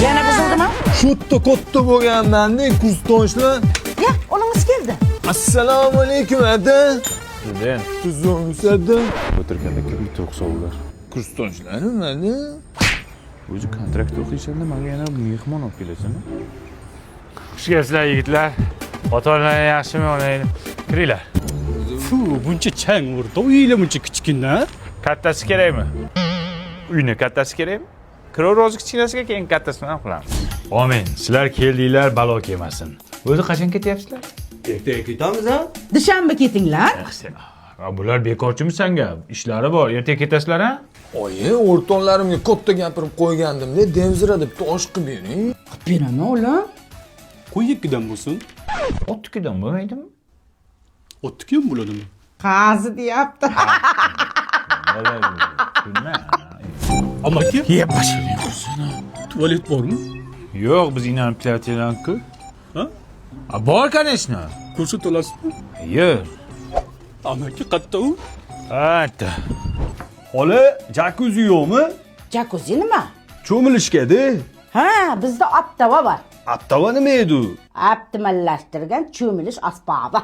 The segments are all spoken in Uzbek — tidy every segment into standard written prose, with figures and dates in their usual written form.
Yana buzildimi? Şutta katta bo'lgandan-da kursdoshlar. Ya, olingiz keldi. Assalomu alaykum aka. Neden? Tuzumsada. O'tirganda kim to'qsovlar? Kursdoshlarmi mana? O'zi kontrakt o'qiysan-da, menga yana mehmon olib kelasan-a? Xush kelibsizlar yigitlar. Ota-onalar yaxshimi, onanglar? Kiringlar. Fu, buncha chang urdi. Uylar buncha kichkina. Kattasi kerakmi? Uyni kattasi kerakmi? Kirov kichkinasiga keyin kattasini ham qilamiz. Amin. Sizlar keldinglar, balo kelmasin. O'zi qachon ketyapsizlar? Ertaga ketamiz ha? Dushanba ketinglar. Bular bekorchimi sanga? Ishlari bor. Ertaga ketasizlar ha? Oyi, o'rtoqlarimga katta gapirib qo'ygandim-da, devzira deb tosh qilib bering. Beraman o'g'lim. Qo'y ikkidan bo'lsin. Ottikidan bo'lmaydimi? Otniki ham bo'ladimi? Qazi deyapti. Amaki, Yeb bashing. tualet bormi? Yo'q, biz inanib kelayotganku. Ha? Bor, конечно. Ko'rsata olasizmi? Yo'q. Amaki qatta u? Hatta. Xola, jakuzi yo'qmi? Jacuzzi nima? Cho'milishga-da. Ha, bizda aptava bor. Aptava nima edi? Optimallashtirgan cho'milish asbobi.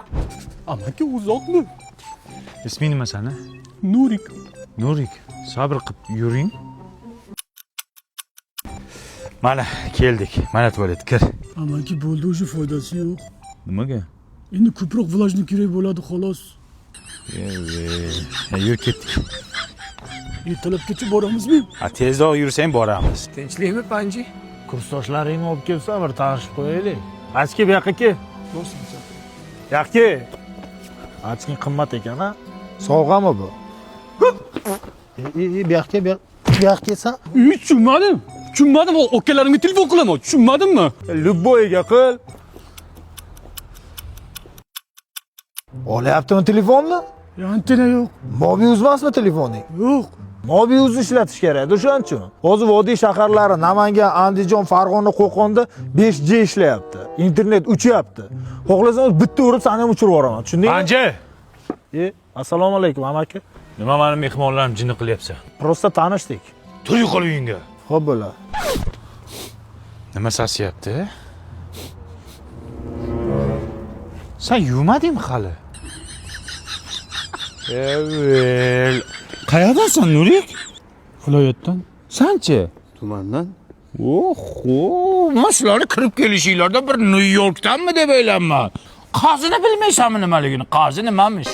Amaki uzoqmi? Isming nima sani? Nurik. Nurik, sabr qilib yuring. Mana keldik. Mana tualet kir. Amaki bo'ldi, o'sha foydasi yo'q. Nimaga? Endi ko'proq vlajni kerak bo'ladi xolos. Yur ketdik. Ertalabgacha boramizmi? Tezroq yursang boramiz. Tinchlikmi, Panji? Kursdoshlaringni olib kelsa bir tanishib qo'yaylik. Achki bu yoqqa kel. Yoqqa. Achki qimmat ekan ha. Sovg'ami bu? Bu yoqqa, bu yoqqa kelsan. Tushunmadim. Tushunmadim. Akalarimga telefon qilaman. Tushunmadimmi? Lubboyga qil. Olyaptimi telefonni? Antena yo'q. Mobius emasmi telefoning? Yo'q. Mobius ishlatish kerak, o'shaning uchun. Hozir vodiy shaharlari Namangan, Andijon, Farg'ona, Qo'qonda 5G ishlayapti. Internet uchyapti. Xohlasangiz bitta urib seni ham uchirib yuboraman. Tushundingmi? Anji, Assalomu alaykum, amaki. nima meni mehmonlarim jinni qilyapsan? Prosta tanishdik. Tur yo'qol uyingga. Xo'p bo'la. Nima sasyapti? Sen yuvmadingmi hali? Evet. Qayerdasan Nurik? Viloyatdan. Sanchi? Tumandan. Oho, men shularni kirib kelishinglarda bir Nyu Yorkdanmi deb o'ylayman. Qozini bilmaysanmi nimaligini? Qozi nimamish?